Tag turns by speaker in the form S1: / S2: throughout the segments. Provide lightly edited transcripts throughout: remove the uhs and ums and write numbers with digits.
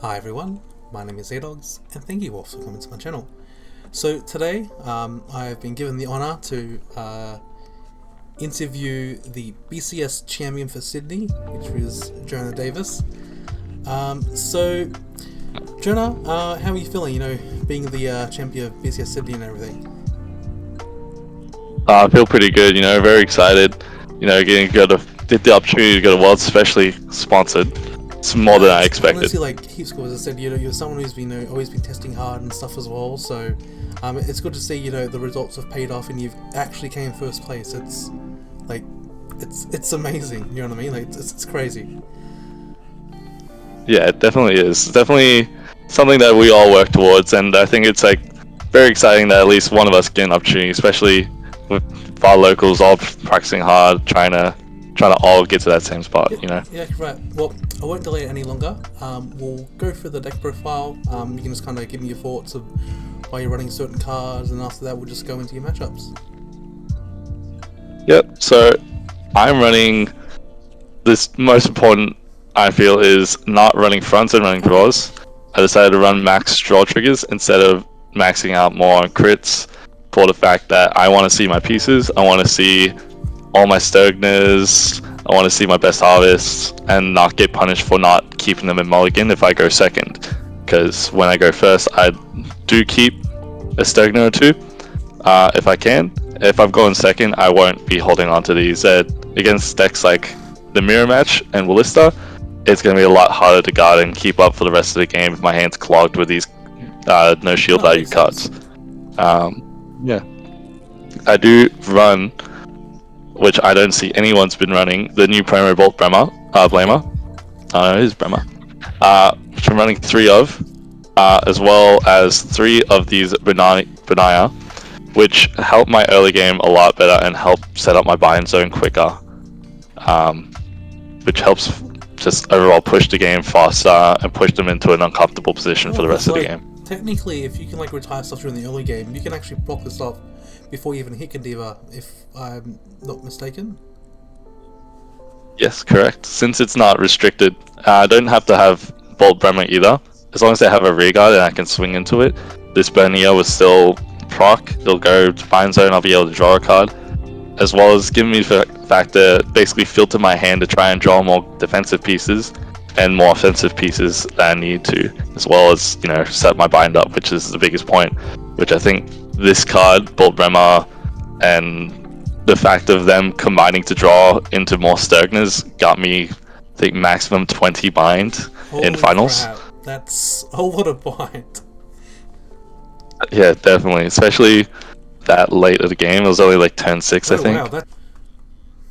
S1: Hi everyone, my name is Adogs, and thank you all for coming to my channel. So today, I've been given the honour to interview the BCS champion for Sydney, which was Jonah Davis. So, Jonah, how are you feeling, being the champion of BCS Sydney and everything?
S2: I feel pretty good, very excited, get the opportunity to go to Worlds, especially sponsored. It's more than I
S1: It's
S2: expected.
S1: honestly like heaps cool. As I said, you're someone who's been always been testing hard and stuff as well. So, it's good to see the results have paid off and you've actually came first place. It's like it's amazing. You know what I mean? Like it's crazy.
S2: Yeah, it definitely is. Definitely something that we all work towards, and I think it's like very exciting that at least one of us get an opportunity, especially with our locals all practicing hard, trying to all get to that same spot.
S1: Yeah, yeah, right. Well, I won't delay it any longer. We'll go through the deck profile. You can just kind of give me your thoughts of why you're running certain cards, and after that, we'll just go into your matchups.
S2: Yep. So I'm running this most important. I feel is not running fronts and running
S1: Okay.
S2: draws. I decided to run max draw triggers instead of maxing out more on crits for the fact that I want to see my pieces. I want to see all my Stogners. I want to see my best harvests and not get punished for not keeping them in mulligan if I go second. Because when I go first, I do keep a Stogner or two if I can. If I'm going second, I won't be holding on to these. Against decks like the Mirror Match and Wallista, it's going to be a lot harder to guard and keep up for the rest of the game if my hand's clogged with these no shield
S1: No, it
S2: value
S1: makes sense.
S2: cards. Yeah, I do run, which I don't see anyone's been running, the new promo Bolt
S1: Okay.
S2: Blamer. It is Bremer. Which I'm running 3 of, as well as 3 of these Benaya, which help my early game a lot better and help set up my buy-in zone quicker, which helps just overall push the game faster and push them into an uncomfortable position
S1: No,
S2: for the rest
S1: because
S2: of the
S1: like
S2: game.
S1: technically, if you can like retire stuff during the early game, you can actually block this off before you even hit Gandeeva, if I'm not mistaken.
S2: Yes, correct. Since it's not restricted, I don't have to have Bolt Bremer either. As long as I have a rear guard and I can swing into it, this Bernier will still proc. It'll go to Fine Zone, I'll be able to draw a card. As well as giving me the fact to basically filter my hand to try and draw more defensive pieces and more offensive pieces that I need to, as well as, set my bind up, which is the biggest point, which I think this card, Bolt Bremer, and the fact of them combining to draw into more Sturgners got me, I think, maximum 20 bind in
S1: Holy
S2: finals.
S1: crap, that's a lot of bind.
S2: Yeah, definitely. Especially that late of the game. It was only like turn 6, I
S1: Oh wow,
S2: think.
S1: that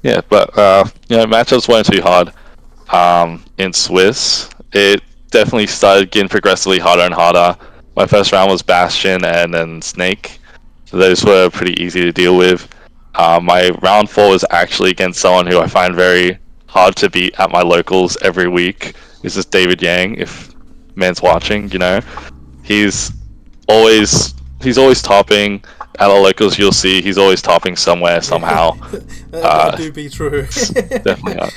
S2: Yeah, but, matchups weren't too hard. In Swiss, it definitely started getting progressively harder and harder. My first round was Bastion and then Snake. Those were pretty easy to deal with. My round 4 was actually against someone who I find very hard to beat at my locals every week. This is David Yang. If man's watching, he's always he's always topping at our locals. You'll see he's always topping somewhere
S1: yeah,
S2: somehow.
S1: that
S2: Uh,
S1: do be true.
S2: definitely,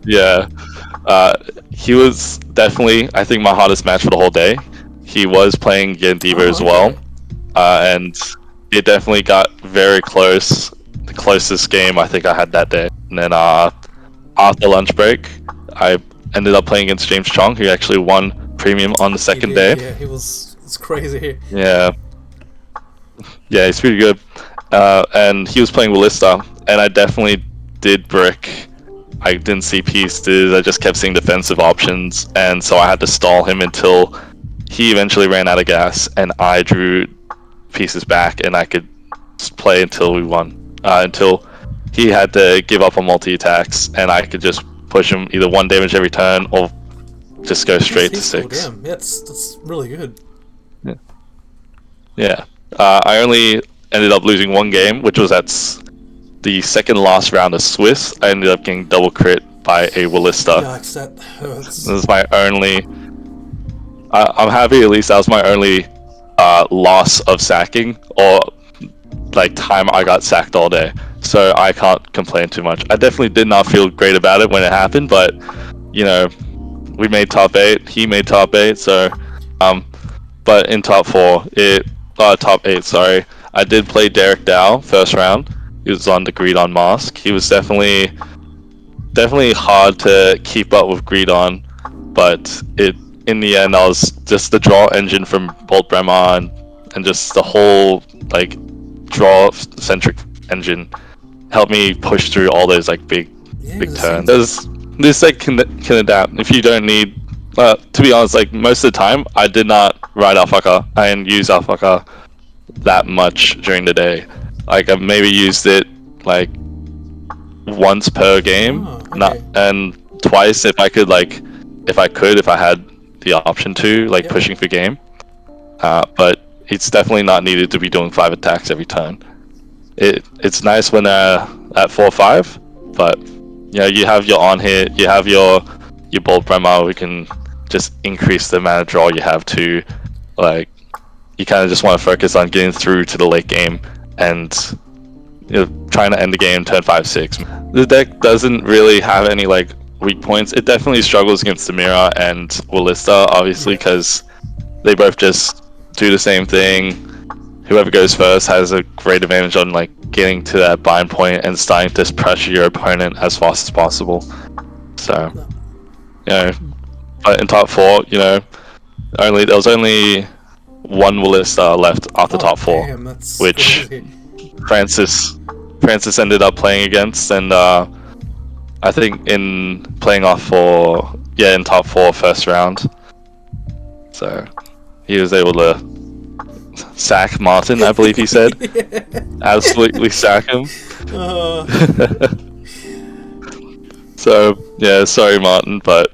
S2: yeah. Uh, he was definitely, I think, my hardest match for the whole day. He was playing Gandeeva
S1: Oh,
S2: as well,
S1: okay.
S2: and it definitely got very close. The closest game I think I had that day. And then after lunch break, I ended up playing against James Chong, who actually won premium on the
S1: He
S2: second
S1: did,
S2: day.
S1: yeah. It's crazy.
S2: Yeah, yeah, he's pretty good. And he was playing Ballista, and I definitely did brick. I didn't see pieces, I just kept seeing defensive options, and so I had to stall him until he eventually ran out of gas, and I drew pieces back, and I could play until we won. Until he had to give up on multi-attacks, and I could just push him either 1 damage every turn, or just go straight to
S1: He's cool,
S2: 6.
S1: damn. That's really good.
S2: Yeah. Yeah. I only ended up losing 1 game, which was at the second last round of Swiss. I ended up getting double crit by a Wallista.
S1: Yikes, that
S2: This
S1: hurts.
S2: is my only. I'm happy at least that was my only loss of sacking, or like time I got sacked all day. So I can't complain too much. I definitely did not feel great about it when it happened, but you know, we made top 8. He made top 8. So, but in top 4, top 8. Sorry, I did play Derek Dow first round. He was on the Greedon mask. He was definitely hard to keep up with Greedon, but in the end, I was just the draw engine from Bolt Bremer and just the whole like draw centric engine helped me push through all those like big turns. This like can adapt if you don't need. To be honest, like most of the time, I did not ride Alphaka. I didn't use Alphaka that much during the day. Like I maybe used it like once per game, and twice if I had the option to, like pushing for game. But it's definitely not needed to be doing 5 attacks every turn. It's nice when they're at 4-5, but you have your on hit, you have your Bolt Bremer. We can just increase the amount of draw you have to, like, you kind of just want to focus on getting through to the late game and trying to end the game turn 5-6. The deck doesn't really have any like weak points. It definitely struggles against Samira and Willista, obviously, because they both just do the same thing. Whoever goes first has a great advantage on like getting to that bind point and starting to pressure your opponent as fast as possible. So, but in top 4, there was only one Willista left after top 4, which Francis ended up playing against, and I think in playing off in top 4 first round. So he was able to sack Martin, I believe he said. Absolutely sack him. So sorry Martin, but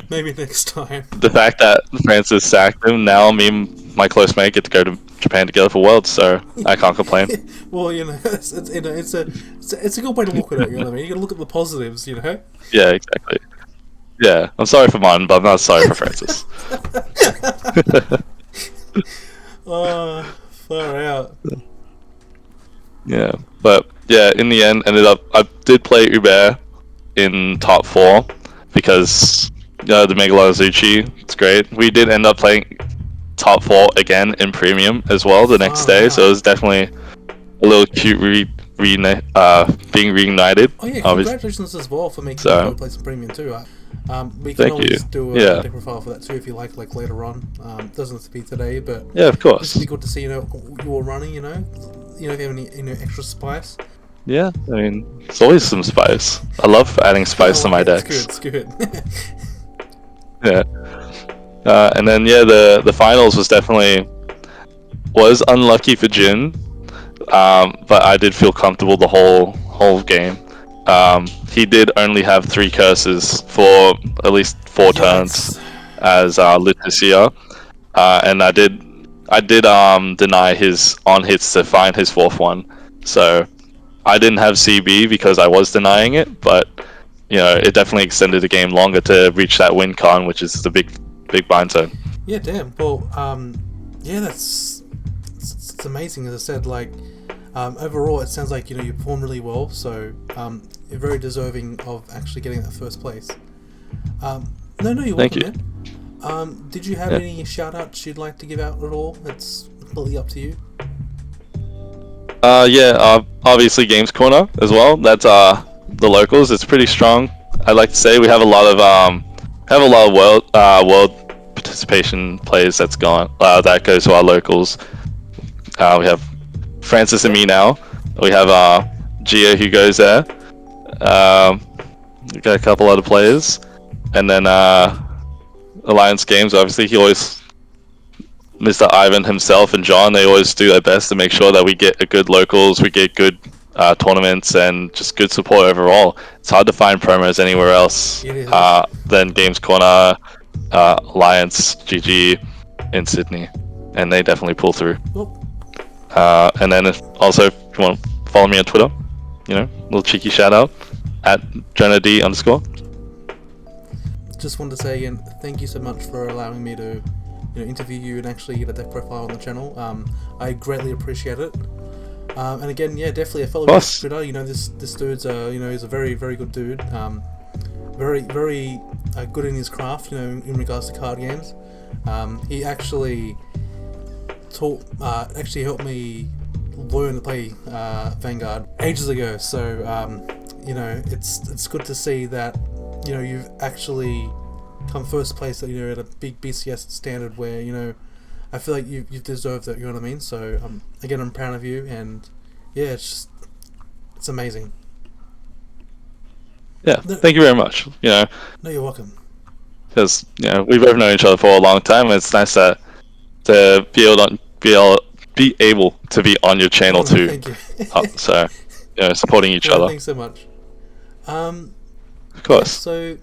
S1: maybe next time.
S2: The fact that Francis sacked him, now me and my close mate get to go to Japan together for Worlds, so I can't complain.
S1: Well, it's a good way to look at it. You know what I mean? You gotta look at the positives, Yeah,
S2: exactly. Yeah, I'm sorry for Martin, but I'm not sorry for Francis.
S1: Oh, far out.
S2: Yeah, but in the end, I did play Uber in top 4 because the Megalozuchi, it's great. We did end up playing top 4 again in premium as well the next day, so it was definitely a little cute being reunited.
S1: Oh yeah, congratulations as well for making me play some premium too. We can always do a deck profile for that too if you like later on. Doesn't have to be today, but
S2: of course.
S1: It'd be good to see you're running. If you have any extra spice.
S2: Yeah, I mean, it's always some spice. I love adding spice to my decks.
S1: It's good.
S2: Yeah. And then the finals was unlucky for Jin, but I did feel comfortable the whole game. He did only have 3 curses for at least 4 turns as Leticia, and I did deny his on hits to find his 4th one, so I didn't have CB because I was denying it, but it definitely extended the game longer to reach that win con, which is the big bind zone.
S1: Yeah, damn. Well, it's amazing. As I said, like overall, it sounds like you performed really well. So you're very deserving of actually getting that first place. No, you're welcome, man. Did you have any shout outs you'd like to give out at all? It's completely up to you.
S2: Obviously Games Corner as well. That's the locals. It's pretty strong. I'd like to say we have a lot of world participation players that goes to our locals. We have Francis and me now. We have Gio who goes there. We got a couple other players, and then Alliance Games. Obviously, Mr. Ivan himself and John, they always do their best to make sure that we get a good locals, we get good tournaments, and just good support overall. It's hard to find promos anywhere else than Games Corner, Alliance, GG in Sydney, and they definitely pull through. And then also, if you want to follow me on Twitter, little cheeky shout out at JonahD_.
S1: Just wanted to say again, thank you so much for allowing me to interview you and actually get a deck profile on the channel. I greatly appreciate it. And again, definitely a fellow Twitter. This dude's he's a very, very good dude. Very, very good in his craft, you know, in regards to card games. He actually actually helped me learn to play Vanguard ages ago. So you know, it's good to see that, you know, you've actually come first place, you know, at a big BCS standard where, you know, I feel like you've deserved it. You know what I mean? So again, I'm proud of you, and yeah, it's amazing.
S2: Yeah, thank you very much. You know,
S1: No, you're welcome.
S2: because you know we've both known each other for a long time. And it's nice to be able to be on your channel too.
S1: Thank you.
S2: So you know, supporting each other.
S1: Thanks so much.
S2: Of course.
S1: So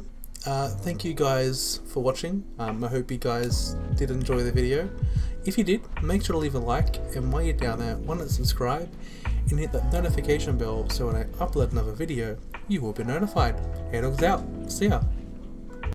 S1: thank you guys for watching. I hope you guys did enjoy the video. If you did, make sure to leave a like, and while you're down there, why not subscribe and hit that notification bell so when I upload another video, you will be notified. Head out. See ya.